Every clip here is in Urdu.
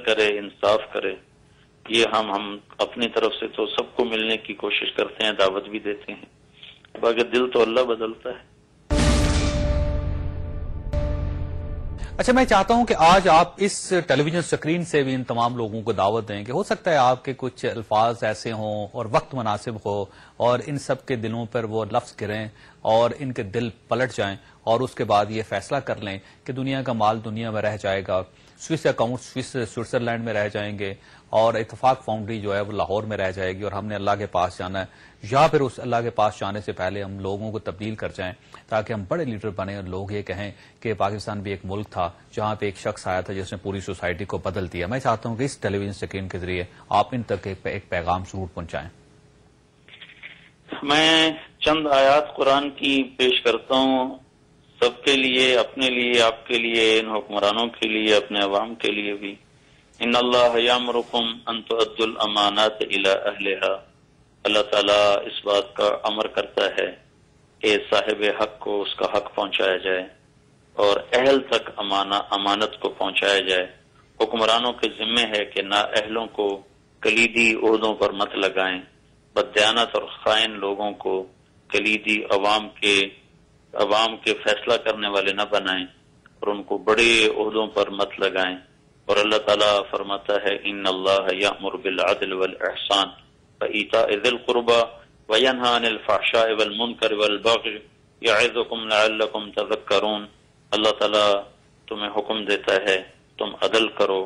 کرے، انصاف کرے. یہ ہم اپنی طرف سے تو سب کو ملنے کی کوشش کرتے ہیں، دعوت بھی دیتے ہیں، باقی دل تو اللہ بدلتا ہے. اچھا، میں چاہتا ہوں کہ آج آپ اس ٹیلی ویژن سکرین سے بھی ان تمام لوگوں کو دعوت دیں کہ ہو سکتا ہے آپ کے کچھ الفاظ ایسے ہوں اور وقت مناسب ہو اور ان سب کے دلوں پر وہ لفظ گریں اور ان کے دل پلٹ جائیں اور اس کے بعد یہ فیصلہ کر لیں کہ دنیا کا مال دنیا میں رہ جائے گا، سوئس اکاؤنٹ سوئٹزرلینڈ میں رہ جائیں گے اور اتفاق فاؤنڈری جو ہے وہ لاہور میں رہ جائے گی اور ہم نے اللہ کے پاس جانا ہے، یا پھر اس اللہ کے پاس جانے سے پہلے ہم لوگوں کو تبدیل کر جائیں تاکہ ہم بڑے لیڈر بنیں اور لوگ یہ کہیں کہ پاکستان بھی ایک ملک تھا جہاں پہ ایک شخص آیا تھا جس نے پوری سوسائٹی کو بدل دیا. میں چاہتا ہوں کہ اس ٹیلی ویژن سکرین کے ذریعے آپ ان تک ایک پیغام ضرور پہنچائیں. میں چند آیات قرآن کی پیش کرتا ہوں، سب کے لیے، اپنے لیے، آپ کے لیے، ان حکمرانوں کے لیے، اپنے عوام کے لیے بھی. ان اللہ یامرکم ان تؤدوا الامانات الی اہلها. اللہ تعالیٰ اس بات کا امر کرتا ہے کہ صاحب حق کو اس کا حق پہنچایا جائے اور اہل تک امانت کو پہنچایا جائے. حکمرانوں کے ذمہ ہے کہ نااہلوں کو کلیدی عہدوں پر مت لگائیں، بددیانت اور خائن لوگوں کو کلیدی عوام کے فیصلہ کرنے والے نہ بنائیں اور ان کو بڑے عہدوں پر مت لگائیں. اور اللہ تعالیٰ فرماتا ہے ان اللہ یأمر بالعدل والاحسان وایتاء ذی القربى وینہی عن الفحشاء والمنکر والبغی یعظکم لعلکم تذکرون. اللہ تعالیٰ تمہیں حکم دیتا ہے تم عدل کرو،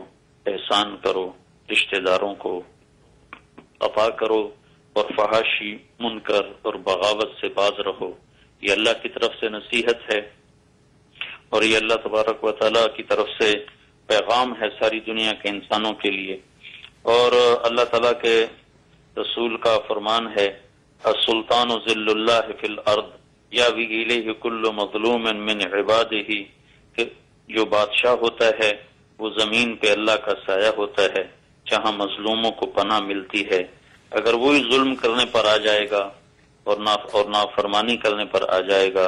احسان کرو، رشتہ داروں کو عطا کرو اور فحاشی، منکر اور بغاوت سے باز رہو. یہ اللہ کی طرف سے نصیحت ہے اور یہ اللہ تبارک و تعالیٰ کی طرف سے پیغام ہے ساری دنیا کے انسانوں کے لیے. اور اللہ تعالیٰ کے رسول کا فرمان ہے السلطان ذل اللہ فی الارض یاوی الیہ کل مظلوم من عبادہ، کہ جو بادشاہ ہوتا ہے وہ زمین پہ اللہ کا سایہ ہوتا ہے جہاں مظلوموں کو پناہ ملتی ہے. اگر وہی ظلم کرنے پر آ جائے گا اور نافرمانی کرنے پر آ جائے گا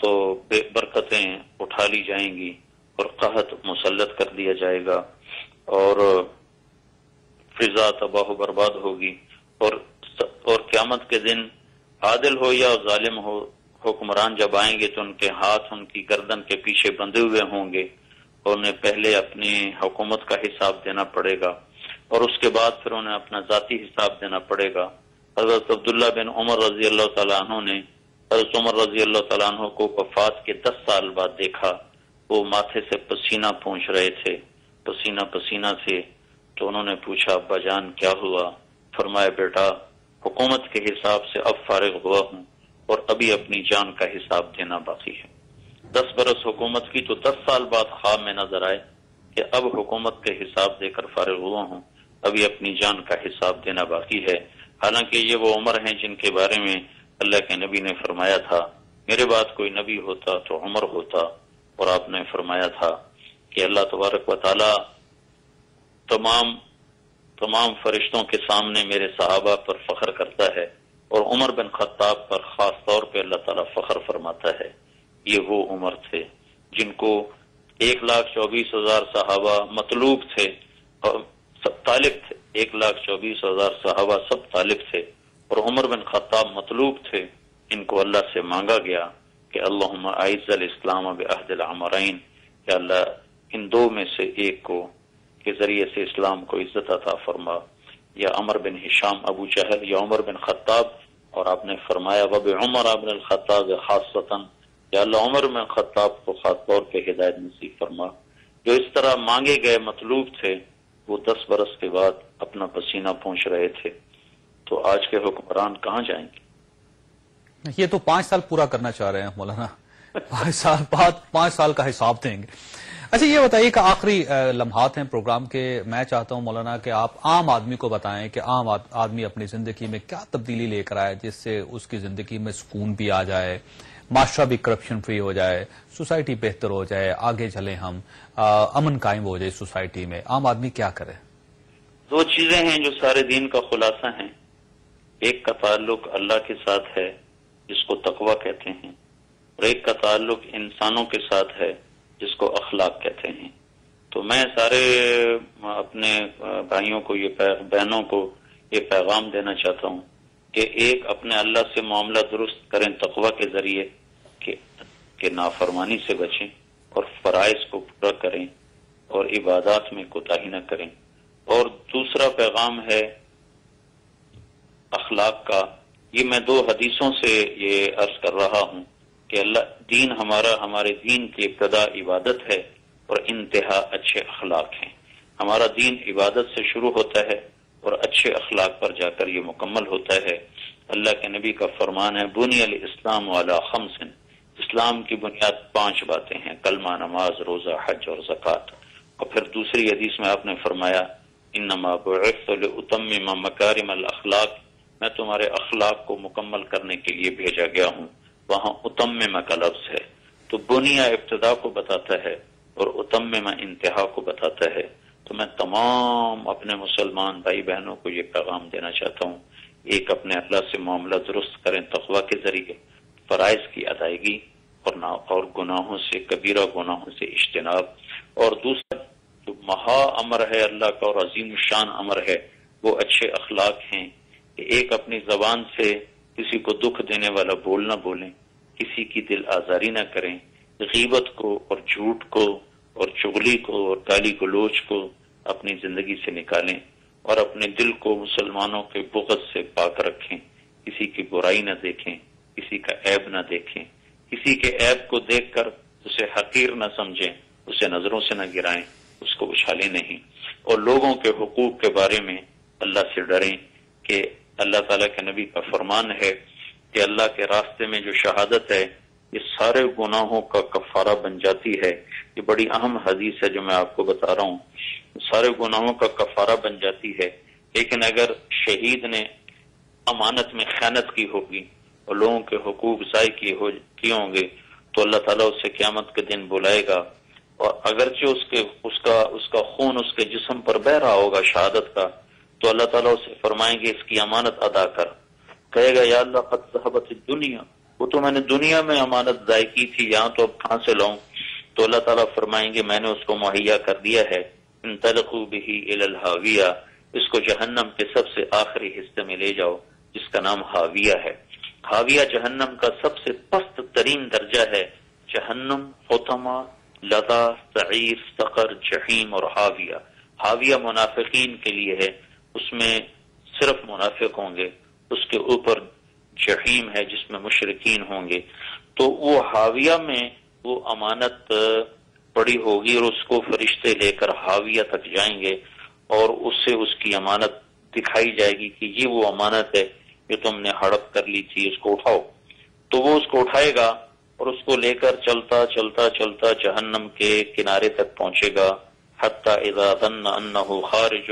تو بے برکتیں اٹھا لی جائیں گی اور قحط مسلط کر دیا جائے گا اور فضا تباہ و برباد ہوگی. اور قیامت کے دن عادل ہو یا ظالم ہو، حکمران جب آئیں گے تو ان کے ہاتھ ان کی گردن کے پیچھے بندھے ہوئے ہوں گے اور انہیں پہلے اپنی حکومت کا حساب دینا پڑے گا اور اس کے بعد پھر انہیں اپنا ذاتی حساب دینا پڑے گا. حضرت عبداللہ بن عمر رضی اللہ تعالیٰ عنہ نے حضرت عمر رضی اللہ تعالیٰ عنہ کو وفات کے 10 سال بعد دیکھا. وہ ماتھے سے پسینہ پونچھ رہے تھے، پسینہ سے. تو انہوں نے پوچھا ابا جان کیا ہوا؟ فرمایا بیٹا حکومت کے حساب سے اب فارغ ہوا ہوں اور ابھی اپنی جان کا حساب دینا باقی ہے. 10 برس حکومت کی تو 10 سال بعد خواب میں نظر آئے کہ اب حکومت کے حساب دے کر فارغ ہوا ہوں، ابھی اپنی جان کا حساب دینا باقی ہے. حالانکہ یہ وہ عمر ہیں جن کے بارے میں اللہ کے نبی نے فرمایا تھا میرے بعد کوئی نبی ہوتا تو عمر ہوتا. اور آپ نے فرمایا تھا کہ اللہ تبارک و تعالی تمام فرشتوں کے سامنے میرے صحابہ پر فخر کرتا ہے اور عمر بن خطاب پر خاص طور پہ اللہ تعالیٰ فخر فرماتا ہے. یہ وہ عمر تھے جن کو 1,24,000 صحابہ مطلوب تھے اور سب طالب تھے. 1,24,000 صحابہ سب طالب تھے اور عمر بن خطاب مطلوب تھے. ان کو اللہ سے مانگا گیا کہ اللہم اعز الاسلام بعہد العمرین، کہ اللہ ان دو میں سے ایک کو کے ذریعے سے اسلام کو عزت عطا فرما، یا عمر بن ہشام ابو جہل یا عمر بن خطاب. اور آپ نے فرمایا وبعمر بن الخطاب خاصتاً، یا اللہ عمر بن خطاب کو خاص طور پہ ہدایت نصیب فرما. جو اس طرح مانگے گئے مطلوب تھے وہ 10 برس کے بعد اپنا پسینہ پہنچ رہے تھے. تو آج کے حکمران کہاں جائیں گے؟ یہ تو 5 سال پورا کرنا چاہ رہے ہیں مولانا، 5 سال کا حساب دیں گے. اچھا یہ بتائیے کہ آخری لمحات ہیں پروگرام کے، میں چاہتا ہوں مولانا کہ آپ عام آدمی کو بتائیں کہ عام آدمی اپنی زندگی میں کیا تبدیلی لے کر آئے جس سے اس کی زندگی میں سکون بھی آ جائے، معاشرہ بھی کرپشن فری ہو جائے، سوسائٹی بہتر ہو جائے، آگے چلیں ہم، امن قائم ہو جائے سوسائٹی میں. عام آدمی کیا کرے؟ 2 چیزیں ہیں جو سارے دین کا خلاصہ ہیں. ایک کا تعلق اللہ کے ساتھ ہے جس کو تقوی کہتے ہیں، اور ایک کا تعلق انسانوں کے ساتھ ہے جس کو اخلاق کہتے ہیں. تو میں سارے اپنے بھائیوں کو بہنوں کو یہ پیغام دینا چاہتا ہوں کہ ایک اپنے اللہ سے معاملہ درست کریں تقوی کے ذریعے کہ نافرمانی سے بچیں اور فرائض کو پورا کریں اور عبادات میں کوتاہی نہ کریں. اور دوسرا پیغام ہے اخلاق کا. یہ میں 2 حدیثوں سے یہ عرض کر رہا ہوں کہ دین ہمارے دین کی ابتدا عبادت ہے اور انتہا اچھے اخلاق ہیں. ہمارا دین عبادت سے شروع ہوتا ہے اور اچھے اخلاق پر جا کر یہ مکمل ہوتا ہے. اللہ کے نبی کا فرمان ہے بنی الاسلام علی 5. اسلام کی بنیاد 5 باتیں ہیں: کلمہ، نماز، روزہ، حج اور زکوٰۃ. اور پھر دوسری حدیث میں آپ نے فرمایا انما بعثت لاتمم مکارم الاخلاق، میں تمہارے اخلاق کو مکمل کرنے کے لیے بھیجا گیا ہوں. وہاں اتمم کا لفظ ہے. تو بنیا ابتدا کو بتاتا ہے اور اتمم انتہا کو بتاتا ہے. تو میں تمام اپنے مسلمان بھائی بہنوں کو یہ پیغام دینا چاہتا ہوں، ایک اپنے اللہ سے معاملہ درست کریں تقوی کے ذریعے، فرائض کی ادائیگی اور گناہوں سے، کبیرہ گناہوں سے اجتناب. اور دوسرا جو مہا امر ہے اللہ کا اور عظیم الشان امر ہے وہ اچھے اخلاق ہیں کہ ایک اپنی زبان سے کسی کو دکھ دینے والا بول نہ بولیں، کسی کی دل آزاری نہ کریں، غیبت کو اور جھوٹ کو اور چغلی کو اور گالی گلوچ کو اپنی زندگی سے نکالیں اور اپنے دل کو مسلمانوں کے بغض سے پاک رکھیں. کسی کی برائی نہ دیکھیں، کسی کا عیب نہ دیکھیں، کسی کے عیب کو دیکھ کر اسے حقیر نہ سمجھیں، اسے نظروں سے نہ گرائیں، اس کو اچھالیں نہیں. اور لوگوں کے حقوق کے بارے میں اللہ سے ڈریں کہ اللہ تعالیٰ کے نبی کا فرمان ہے کہ اللہ کے راستے میں جو شہادت ہے یہ سارے گناہوں کا کفارہ بن جاتی ہے. یہ بڑی اہم حدیث ہے جو میں آپ کو بتا رہا ہوں. سارے گناہوں کا کفارہ بن جاتی ہے، لیکن اگر شہید نے امانت میں خیانت کی ہوگی اور لوگوں کے حقوق ضائع کیے ہوں گے تو اللہ تعالیٰ اسے قیامت کے دن بلائے گا، اور اگرچہ اس کا خون اس کے جسم پر بہ رہا ہوگا شہادت کا، تو اللہ تعالیٰ اسے فرمائیں گے اس کی امانت ادا کر. کہے گا یا اللہ قد ذهبت الدنیا، وہ تو میں نے دنیا میں امانت ضائع کی تھی، یہاں تو اب کہاں سے لاؤں؟ تو اللہ تعالیٰ فرمائیں گے میں نے اس کو مہیا کر دیا ہے. انطلقوا به الى الحاویہ، اس کو جہنم کے سب سے آخری حصے میں لے جاؤ جس کا نام حاویہ ہے. حاویہ جہنم کا سب سے پست ترین درجہ ہے. جہنم، حطمہ، لظا، سعیر، سقر، جحیم اور حاویہ. حاویہ منافقین کے لیے ہے، اس میں صرف منافق ہوں گے. اس کے اوپر جحیم ہے جس میں مشرکین ہوں گے. تو وہ حاویہ میں وہ امانت پڑی ہوگی اور اس کو فرشتے لے کر حاویہ تک جائیں گے اور اس سے اس کی امانت دکھائی جائے گی کہ یہ وہ امانت ہے جو تم نے ہڑپ کر لی تھی، اس کو اٹھاؤ. تو وہ اس کو اٹھائے گا اور اس کو لے کر چلتا چلتا چلتا جہنم کے کنارے تک پہنچے گا. حتی اذا ظن انہ خارج،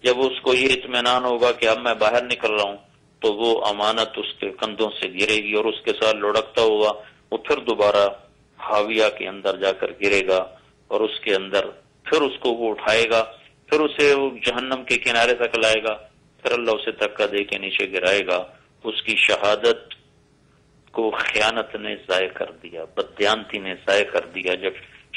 جب اس کو یہ اطمینان ہوگا کہ اب میں باہر نکل رہا ہوں تو وہ امانت اس کے کندھوں سے گرے گی اور اس کے ساتھ لڑکتا ہوا وہ پھر دوبارہ حاویہ کے اندر جا کر گرے گا اور اس کے اندر پھر اس کو وہ اٹھائے گا، پھر اسے وہ جہنم کے کنارے تک لائے گا، پھر اللہ اسے دھکا دے کے نیچے گرائے گا. اس کی شہادت کو خیانت نے ضائع کر دیا، بددیانتی نے ضائع کر دیا. جب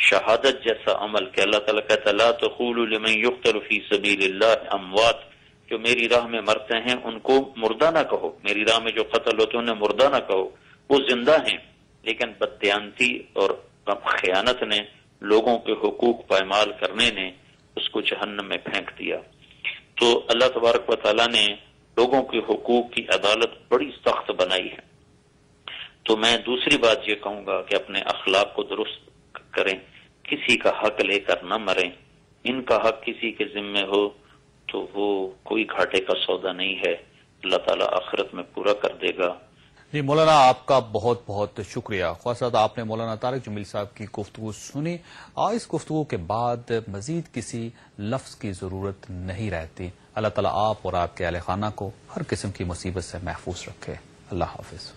شہادت جیسا عمل کہ اللہ تعالیٰ کہتا لا تقولوا لمن يقتل فی سبیل اللہ اموات، جو میری راہ میں مرتے ہیں ان کو مردہ نہ کہو، میری راہ میں جو قتل ہوتے ہیں انہیں مردہ نہ کہو، وہ زندہ ہیں. لیکن بددیانتی اور خیانت نے، لوگوں کے حقوق پائمال کرنے نے اس کو جہنم میں پھینک دیا. تو اللہ تبارک و تعالیٰ نے لوگوں کے حقوق کی عدالت بڑی سخت بنائی ہے. تو میں دوسری بات یہ کہوں گا کہ اپنے اخلاق کو درست کریں، کسی کا حق لے کر نہ مریں. ان کا حق کسی کے ذمے ہو تو وہ کوئی گھاٹے کا سودا نہیں ہے، اللہ تعالیٰ آخرت میں پورا کر دے گا. جی مولانا آپ کا بہت بہت شکریہ. خواص آپ نے مولانا طارق جمیل صاحب کی گفتگو سنی. اس گفتگو کے بعد مزید کسی لفظ کی ضرورت نہیں رہتی. اللہ تعالیٰ آپ اور آپ کے اہل خانہ کو ہر قسم کی مصیبت سے محفوظ رکھے. اللہ حافظ.